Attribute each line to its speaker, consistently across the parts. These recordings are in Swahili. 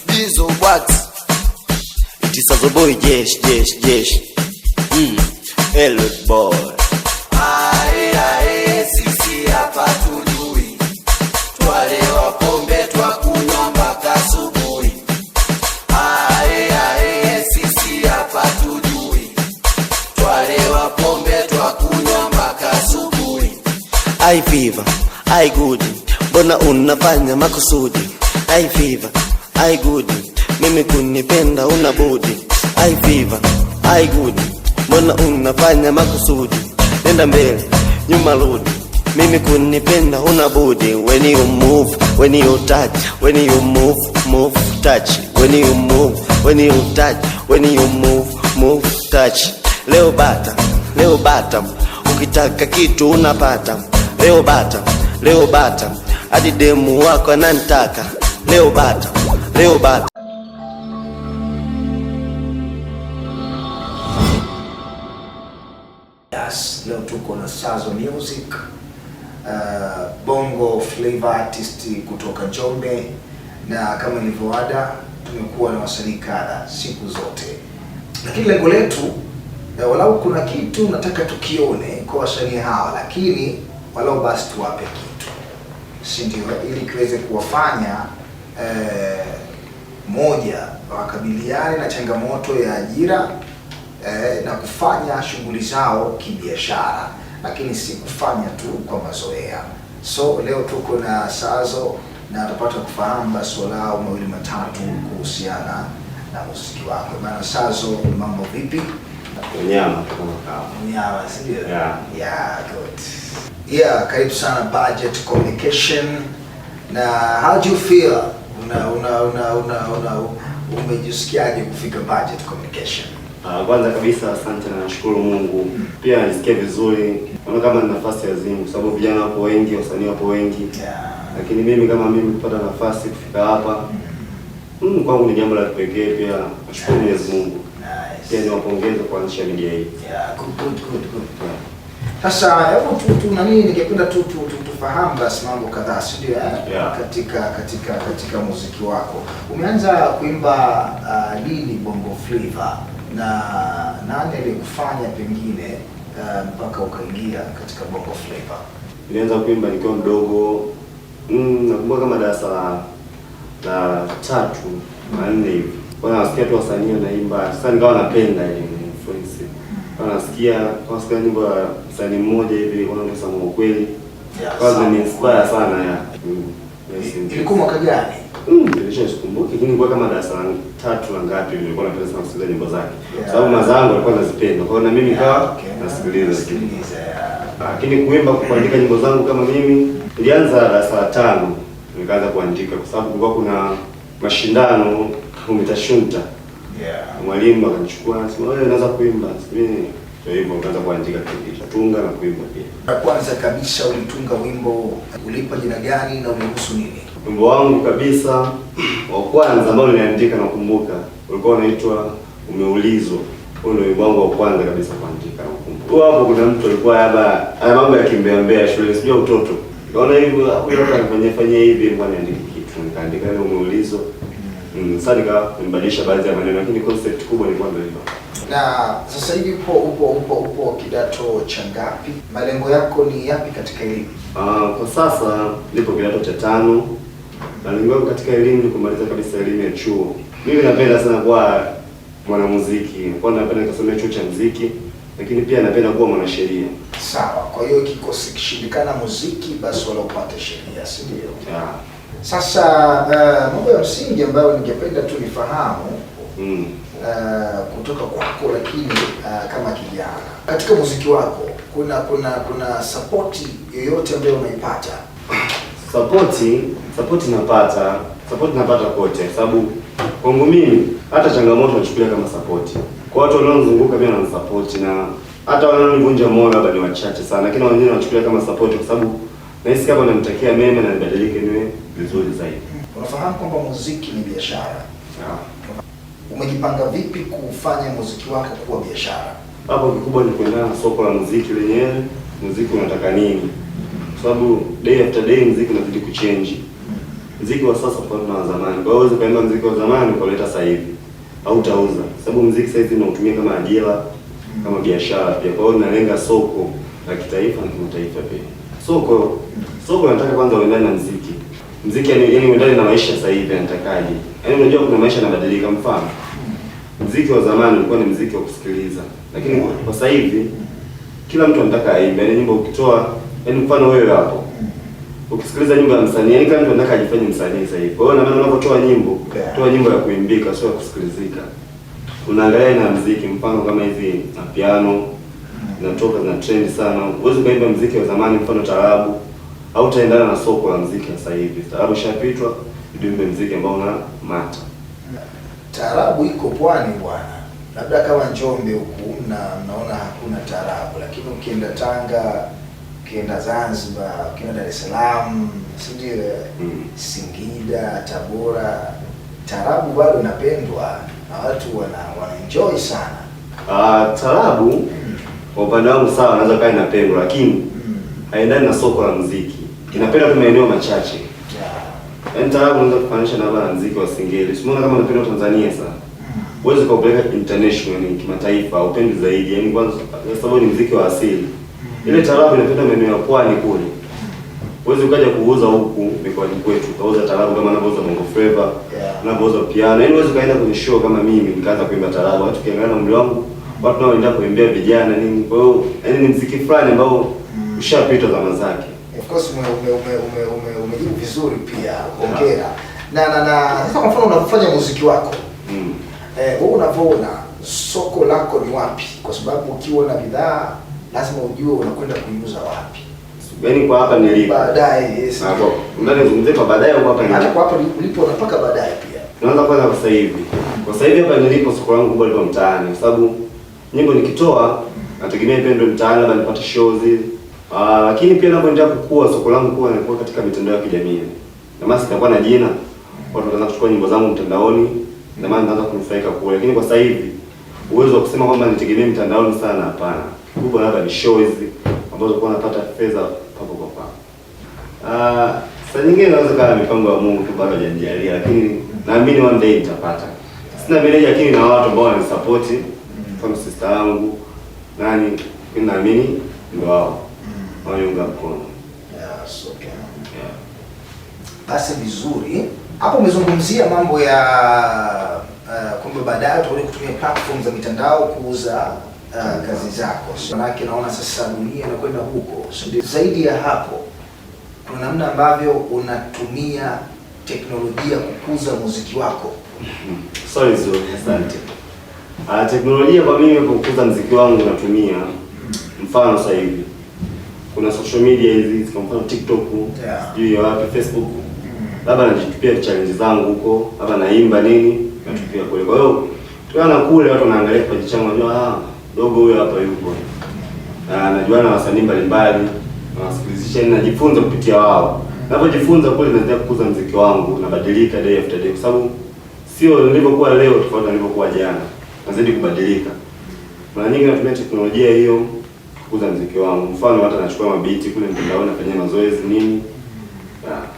Speaker 1: Diesel what? It is a boy, yes. Elwood boy.
Speaker 2: Ae, sisi hapa tujui. Twalewa pombe twakunywa mpaka asubuhi. Ae, sisi hapa tujui. Twalewa pombe twakunywa mpaka asubuhi.
Speaker 1: I fever, I good. Mbona unafanya makusudi? I fever, I good. Mimi kunipenda unabudi. I fever, I good. Mbona unafanya makusudi? Nenda mbele, nyuma rudi. Mimi kunipenda unabudi. When you move, when you touch, when you move, touch. When you move, when you touch, when you move, touch. Leo bata, ukitaka kitu unapata. Leo bata, hadi demu wako ananitaka. Leo bata.
Speaker 3: Yes, leo tuko na Sazo Music, bongo flavor artist kutoka Njombe, na kama ilivyoada tumekuwa na wasanii kadha siku zote, lakini lengo letu walau kuna kitu nataka tukione kwa wasanii hawa, lakini walau basi tuwape kitu, si ndio, ili kiweze kuwafanya moja wakabiliane na changamoto ya ajira na kufanya shughuli zao kibiashara, lakini si kufanya tu kwa mazoea. So leo tuko na Sazo na tutapata kufahamu masuala mawili matatu kuhusiana na muziki wako. Bana Sazo, mambo vipi?
Speaker 4: Nyama kama kawa.
Speaker 3: Nyama, sio?
Speaker 4: Yeah,
Speaker 3: good. Yeah, karibu sana Budget Communication. Na how do you feel? Umejisikiaje kufika Budget Communication?
Speaker 4: Kwanza kabisa asante na nashukuru Mungu. Pia najisikia vizuri. Naona kama ni nafasi ya zimu, sababu vijana wapo wengi, wasanii wapo wengi. Lakini mimi kama mimi kupata nafasi kufika hapa, kwangu ni jambo la kipekee. Pia nashukuru Mwenyezi Mungu. Pia niwapongeze kwa kuanzisha media hii.
Speaker 3: Good. Sasa hebu tu nani ningependa tufahamu basi mambo kadhaa, si ndio? Katika muziki wako. Umeanza kuimba lini bongo flavor, na nani aliyekufanya pengine mpaka ukaingia katika bongo flavor?
Speaker 4: Nilianza kuimba nikiwa mdogo. Nakumbuka kama darasa la 3 na 4 hivi. Kwa nasikia tu wasanii wanaimba. Sasa nikawa napenda ile influence. Kwa nasikia nyimbo ya msanii mmoja hivi wanaosema ukweli. Kwanza ni inspire sana ya.
Speaker 3: Ilikuwa mwaka gani?
Speaker 4: Sikumbuki, lakini kwa kama darasa la 3 la ngapi nilikuwa napenda sana kusikiliza nyimbo zake. Sababu mazangu alikuwa anazipenda. Kwa hiyo na mimi nikawa nasikiliza. Lakini kuandika nyimbo zangu kama mimi nilianza darasa la 5 nikaanza kuandika, kwa sababu kulikuwa kuna mashindano umetashunta. Mwalimu akanichukua anasema wewe unaweza kuimba. Mimi ndio hivyo nikaanza kuandika kitu, tunga na kuimba pia.
Speaker 3: Kwanza kabisa ulitunga wimbo, ulipa jina gani na ulihusu nini?
Speaker 4: Wimbo wangu kabisa wa kwanza ambao niliandika nakumbuka ulikuwa unaitwa Umeulizwa. Huo ndio wimbo wangu wa kwanza kabisa kuandika nakumbuka. Hapo kuna mtu alikuwa haya mambo ya kimbea shule, sijui utoto. Naona hivyo huyo anafanya hivi, ngoja niandike kitu. Nikaandika ile Umeulizwa. Sasa nikabadilisha baadhi ya maneno, lakini concept kubwa ilikuwa ndio hiyo.
Speaker 3: Na sasa hivi upo kidato cha ngapi? Malengo yako ni yapi katika elimu?
Speaker 4: Kwa sasa nipo kidato cha 5. Malengo yangu katika elimu ni kumaliza kabisa elimu ya chuo. Mimi napenda sana kuwa mwanamuziki. Kwa napenda kusomea chuo cha muziki, lakini pia napenda kuwa mwanasheria.
Speaker 3: Sawa. Kwa hiyo kikosi kishindikana muziki basi wala upate sheria, si ndio? Sasa mambo ya msingi ambayo ningependa tu nifahamu kutoka kwako, lakini kama kijana katika muziki wako kuna support yoyote ambayo unaipata?
Speaker 4: Support napata kote, sababu kwangu mimi hata changamoto nachukulia kama support. Kwa watu wanaozunguka pia na support, na hata wanaonivunja moyo labda ni wachache sana, lakini wengine wanachukulia kama support kwa sababu nahisi kama namtakia mema na nibadilike niwe vizuri zaidi.
Speaker 3: Unafahamu kwamba muziki ni biashara. Umejipanga vipi kufanya muziki wako kuwa biashara?
Speaker 4: Hapo kikubwa ni kuendana na soko la muziki lenyewe. Muziki unataka nini? Sababu day after day muziki unazidi kuchange. Muziki wa sasa tofauti na wa zamani. Kwa hiyo huwezi kaimba muziki wa zamani ukaleta sasa hivi. Au utauza. Sababu muziki sasa hivi tunautumia kama ajira, kama biashara pia. Kwa hiyo tunalenga soko la kitaifa na kimataifa pia. Soko nataka kwanza uendane na muziki. Muziki yani uendane na maisha sasa hivi anatakaje. Yaani unajua kuna maisha yanabadilika. Mfano muziki wa zamani ulikuwa ni muziki wa kusikiliza. Lakini kwa sasa hivi kila mtu anataka aimbe. Yaani nyimbo ukitoa, yaani mfano wewe hapo ukisikiliza nyimbo ya msanii, yaani kila mtu anataka ajifanye msanii sasa hivi. Kwa hiyo na maana unapotoa nyimbo, toa nyimbo ya kuimbika, sio ya kusikilizika. Unaangalia na muziki, mfano kama hizi na piano zinatoka na trend sana. Uweze kuimba muziki wa zamani, mfano taarabu, au utaendana na soko la muziki sasa hivi. Taarabu ishapitwa, ndio imbe muziki ambao una mata.
Speaker 3: Taarabu iko Pwani bwana. Labda kama Njombe huku mnaona hakuna taarabu, lakini ukienda Tanga, ukienda Zanzibar, ukienda Dar es Salaam, sijui Singida, Tabora, taarabu bado inapendwa na watu wana sana.
Speaker 4: Taarabu kwa upande wangu sawa, naweza kaa inapendwa, lakini haendani na soko la muziki. Inapendwa tu maeneo machache. Yaani taarabu unaweza kufanisha na bana muziki wa Singeli. Usimuona kama unapenda Tanzania sana. Uweze kupeleka international, ni kimataifa, upendi zaidi. Yaani kwanza sababu ni muziki wa asili. Ile taarabu inapenda maeneo ya Pwani kule. Uweze ukaja kuuza huku mikoani kwetu. Kauza taarabu kama anavyouza Bongo Flava, anavyouza piano. Yaani uweze kaenda kwenye show kama mimi nikaanza kuimba taarabu. Watu kiangalia na umri wangu, watu nao wanaenda kuimbia vijana nini. Kwa hiyo yaani ni muziki fulani ambao ushapita zama zake.
Speaker 3: Of course umejibu vizuri pia. Hongera. Na sasa kwa mfano unapofanya muziki wako. Wewe unavyoona soko lako ni wapi? Kwa sababu ukiwa na bidhaa lazima ujue unakwenda kuiuza wapi.
Speaker 4: Yaani kwa hapa nilipo.
Speaker 3: Baadaye yes.
Speaker 4: Hapo. Unazungumzia kwa baadaye au hapa nilipo?
Speaker 3: Hata kwa hapa ulipo unapaka baadaye pia.
Speaker 4: Naanza kwanza kwa sasa hivi. Kwa sasa hivi hapa nilipo soko langu kubwa liko mtaani, kwa sababu nyimbo nikitoa nategemea ipendwe mtaani, labda nipate shows. Lakini pia napoendelea kukua soko langu kubwa linakuwa katika mitandao ya kijamii. Na maana sitakuwa na jina. Watu wanaanza kuchukua nyimbo zangu mtandaoni, na maana naanza kunufaika kule. Lakini kwa sasa hivi uwezo wa kusema kwamba nitegemea mtandaoni sana hapana. Kubwa labda ni shows ambazo kwa napata fedha papo kwa papo. Saa nyingine naweza kama mipango ya Mungu tu bado hajanijalia, lakini naamini one day nitapata. Sina manager lakini na watu ambao wanisupport, kama sister yangu nani, naamini ndio wao wanaunga mkono.
Speaker 3: Yes, okay. Basi vizuri. Hapo umezungumzia mambo ya kumbe baadaye utakuja kutumia platform za mitandao kuuza kazi zako. Manake naona sasa dunia inakwenda huko. Zaidi ya hapo, kuna namna ambavyo unatumia teknolojia kukuza muziki wako.
Speaker 4: Sorry zuri, asante. Teknolojia kwa mimi kukuza muziki wangu natumia mfano sasa hivi kuna social media hizi kama mfano TikTok, sijui wapi, Facebook. Labda najitupia challenge zangu huko, labda naimba nini, natupia kule. Kwa hiyo tukiana kule watu wanaangalia kipaji changu, wanajua dogo huyo hapa yupo. Najua na wasanii mbalimbali, nawasikilizisha, najifunza kupitia wao. Napojifunza kule naendelea kukuza muziki wangu, nabadilika day after day, kwa sababu sio nilivyokuwa leo tofauti na nilivyokuwa jana. Nazidi kubadilika. Mara nyingi natumia teknolojia hiyo kukuza muziki wangu. Mfano hata nachukua mabiti kule mtandaoni, nafanyia mazoezi nini.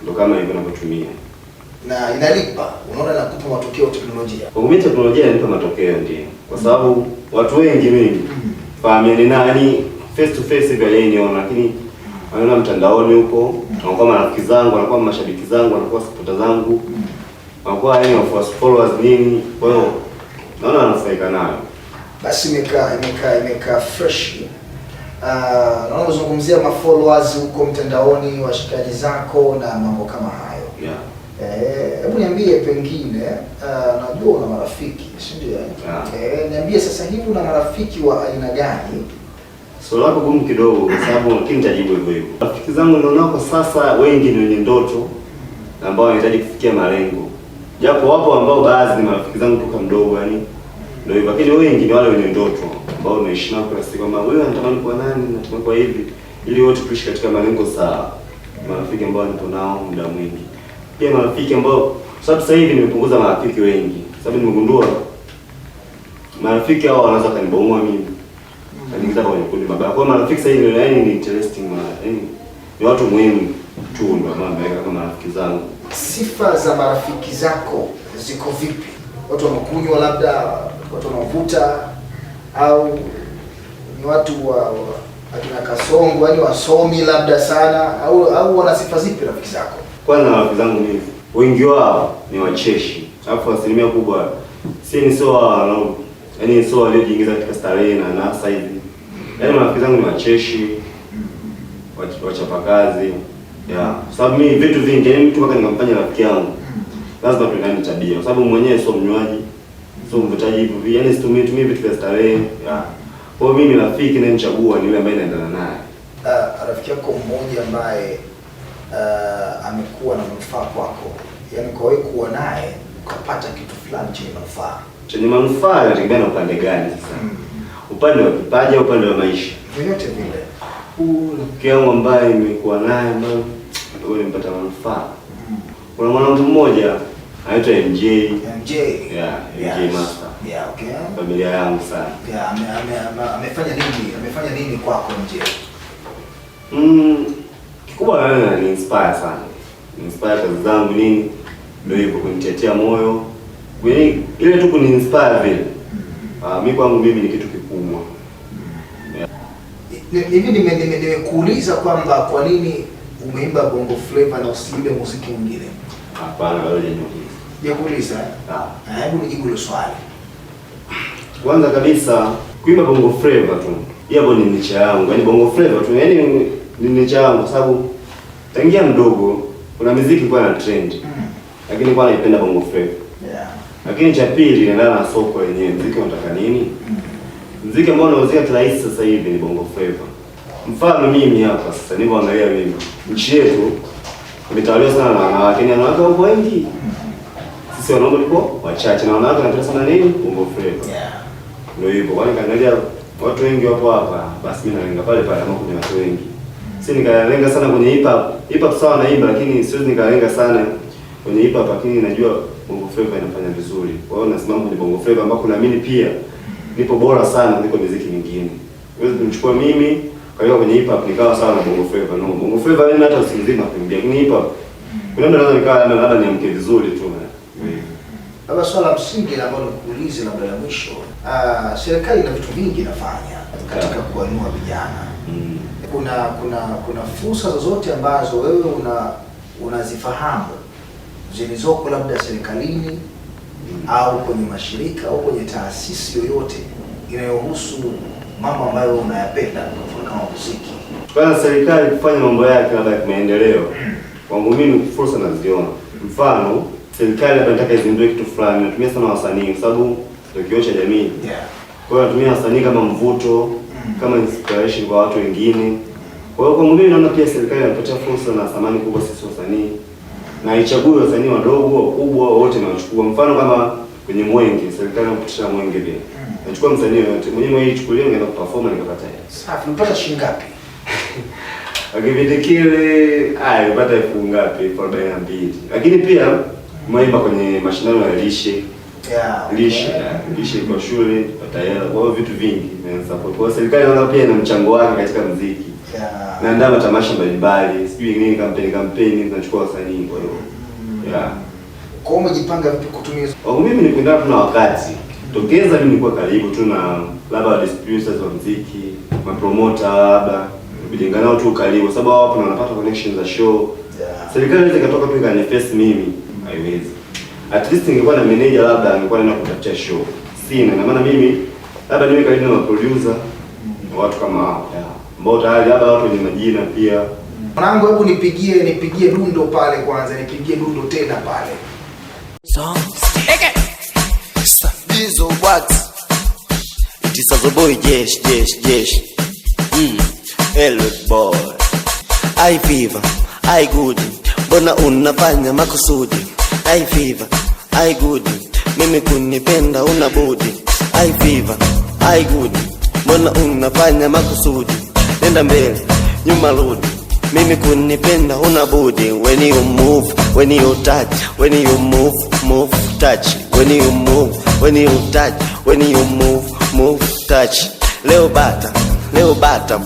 Speaker 4: Ndio kama hivyo ninapotumia.
Speaker 3: Na inalipa, unaona nakupa matokeo teknolojia.
Speaker 4: Kwa mimi teknolojia inanipa matokeo ndio. Kwa sababu watu wengi mimi fahamiani nani face to face hivi aliyeniona, lakini wanaona mtandaoni huko, wanakuwa marafiki zangu, wanakuwa mashabiki zangu, wanakuwa supporters zangu. Wanakuwa yani followers nini. Kwa hiyo naona wanafaika nayo.
Speaker 3: Basi imekaa fresh. Naona uzungumzia followers huko mtandaoni, washikaji zako na mambo kama hayo. Hebu niambie pengine, najua una marafiki, si ndio? Niambie sasa hivi una marafiki wa aina gani?
Speaker 4: Swali lako gumu kidogo kwa sababu lakini nitajibu hivyo hivyo. Rafiki zangu nilionao kwa sasa wengi ni wenye ndoto na ambao wanahitaji kufikia malengo. Japo wapo ambao baadhi ni marafiki zangu toka mdogo yani ndio hivyo, lakini wengi ni wale wenye ndoto ambao unaishi nao kila siku, kama wewe unatamani kuwa nani, unatamani kwa hivi, ili wote tuishi katika malengo sawa. Marafiki ambao nipo nao muda mwingi. Pia marafiki ambao sababu sasa hivi nimepunguza marafiki wengi. Sababu nimegundua marafiki hao wanaweza kanibomoa mimi. Kaniingiza kwenye kundi mabaya. Kwa marafiki sasa hivi ni interesting, yani ni watu muhimu tu ndio ambao naweka kama marafiki zangu.
Speaker 3: sifa za marafiki zako ziko vipi? Watu wanakunywa, labda watu wanavuta, au ni watu wa akina Kasongo, yani wasomi labda sana, au wana sifa zipi rafiki zako?
Speaker 4: Kwanza rafiki zangu mimi wengi wao ni wacheshi, alafu asilimia kubwa sio waliojiingiza katika starehe na nasa hivi. Yaani rafiki zangu ni wacheshi, wachapakazi. Sababu mimi vitu vingi, yaani mtu mpaka nikamfanya rafiki yangu lazima tuendane tabia, kwa sababu mwenyewe sio mnywaji, sio mvutaji hivi, yaani situmii vitu vya starehe. Kwa hiyo mimi rafiki ninayemchagua ni yule ambaye naendana naye.
Speaker 3: Rafiki yako mmoja ambaye amekuwa na manufaa kwako, yaani kwa wewe kuwa naye ukapata kitu fulani chenye manufaa.
Speaker 4: Chenye manufaa inategemea na upande gani sasa? Upande wa kipaji au upande wa maisha?
Speaker 3: Yoyote vile.
Speaker 4: Rafiki yangu ambaye nimekuwa naye ndio nimepata manufaa. Kuna mwanamke mmoja anaitwa MJ. MJ Master.
Speaker 3: Okay.
Speaker 4: Familia yangu sana.
Speaker 3: Amefanya nini kwako MJ?
Speaker 4: Kikubwa ni inspire sana. Inspire kazi zangu nini? Ndio hivyo kunitetea moyo. Ile tu kuni inspire vile. Mimi kwangu mimi ni kitu kikubwa.
Speaker 3: Hivi nimekuuliza kwamba kwa nini umeimba Bongo Flava na usiimbe muziki mwingine?
Speaker 4: Hapana, wewe
Speaker 3: hujakuuliza. Hebu nijibu hilo swali.
Speaker 4: Kwanza kabisa kuimba Bongo Flava tu, hiyo ni niche yangu. Yaani Bongo Flava tu, yaani ni niche yangu kwa sababu tangia mdogo kuna muziki kwa na trend. Lakini kwa naipenda Bongo Flava. Lakini cha pili inaendana na soko lenyewe, muziki unataka nini? Muziki ambao unauzika kirahisi sasa hivi ni Bongo Flava. Mfano mimi hapa sasa nilipoangalia mimi, nchi yetu imetawaliwa sana na wanawake, ni wanawake wapo wengi. Sisi wanaume tuko wachache na wanawake wanapenda sana nini? Bongo Flava. Ndio hivyo, kwani kaangalia watu wengi wapo hapa, basi mimi nalenga pale pale ambako kuna watu wengi. Sisi nikalenga sana kwenye hip hop sawa na imba, lakini siwezi nikalenga sana kwenye hip hop, lakini najua Bongo Flava inafanya vizuri. Kwa hiyo nasimama kwenye Bongo Flava ambako naamini pia nipo bora sana kuliko muziki mingine. Wewe unichukua mimi kaweka kwenye hip hop nikawa sawa na Bongo Flava. No, Bongo Flava mimi hata usimzima kuimbia. Lakini hip hop kuna mtu anaweza nikawa labda niamke vizuri tu.
Speaker 3: Baba, swala msingi ambalo nikuulize labda la mwisho. Serikali ina vitu vingi inafanya katika kuinua vijana. Kuna fursa zozote ambazo wewe unazifahamu zilizoko labda serikalini au kwenye mashirika au kwenye taasisi yoyote inayohusu mambo ambayo unayapenda kama muziki?
Speaker 4: Kwa serikali kufanya mambo yake labda ya maendeleo, kwangu mimi fursa naziona. Mfano, serikali inataka izindue kitu fulani, natumia sana wasanii kwa sababu ndio kioo cha jamii. Kwa hiyo natumia wasanii kama mvuto, kama inspiration kwa watu wengine. Kwa hiyo kwangu mimi naona pia serikali inapatia fursa na thamani kubwa sisi wasanii. Na ichague wasanii wadogo, wakubwa, wote na wachukua. Mfano kama kwenye Mwenge, serikali inapitisha Mwenge vile. Nachukua msanii yote, mwenyewe ichukulie ngeenda kuperform nikapata hela.
Speaker 3: Safi, unapata shilingi ngapi?
Speaker 4: Akivite kile, nipata elfu ngapi? 42. Lakini pia mwaimba kwenye mashindano ya lishe. Lishe kwa shule, pata hela. Kwa hiyo vitu vingi na support. Kwa serikali naona pia ina mchango wake katika muziki. Naandaa matamasha mbalimbali, sijui nini, kampeni tunachukua wasanii kwa hiyo.
Speaker 3: Kwa hiyo umejipanga vipi kutumia?
Speaker 4: Mimi nipenda tu na wakati. Tokeza mimi nilikuwa karibu tu na labda distributors wa muziki, mapromoter labda, kujenga nao tu karibu sababu hapo wanapata connections za show. Serikali inaweza katoka tu kanifest mimi, haiwezi. At least ningekuwa na manager labda angekuwa anaenda kutafutia show. Sina, na maana mimi labda niwe karibu na producer, watu kama hao. Mbona tayari labda watu wenye majina pia.
Speaker 3: Mwanangu, hebu nipigie dundo pale kwanza, nipigie dundo tena pale.
Speaker 1: Bizo what? It is a boy jesh. Elwood boy. I fever, I good. Mbona unafanya makusudi? I fever, I good. Mimi kunipenda unabudi. I fever, I good. Mbona unafanya makusudi? Nenda mbele, nyuma rudi. Mimi kunipenda unabudi. When you move, when you touch, when you move, touch. When you move, when you touch, when you move, touch. Leo bata,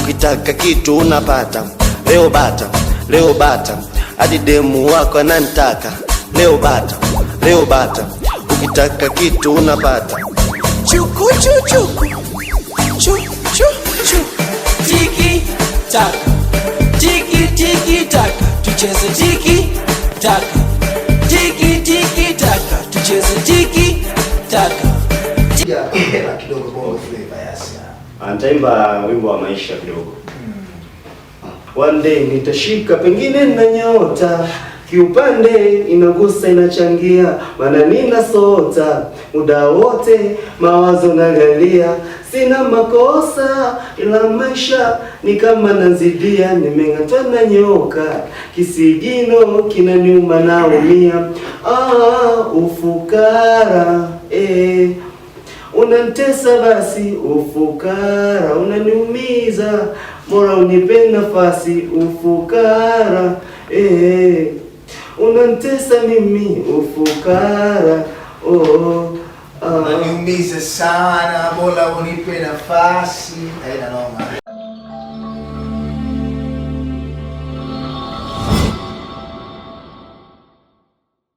Speaker 1: ukitaka kitu unapata. Leo bata, hadi demu wako ananitaka. Leo bata, ukitaka kitu unapata.
Speaker 5: Chuku chuku chu chu chu. Tiki taka, tiki tiki taka, tucheze tiki taka. Tiki tiki taka, tucheze tiki taka.
Speaker 3: Ya kidogo bongo flavor yasi.
Speaker 4: Nitaimba wimbo wa maisha kidogo. One day nitashika pengine na nyota, kiupande inagusa inachangia, maana nina sota muda wote mawazo nagalia, sina makosa ila maisha ni kama nazidia, nimeng'atwa na nyoka kisigino kinaniuma naumia. Ufukara unantesa basi, ufukara unaniumiza, bora unipe nafasi. Ufukara unantesa mimi, ufukara
Speaker 3: Unaniumiza sana, bora unipe nafasi. Haina noma.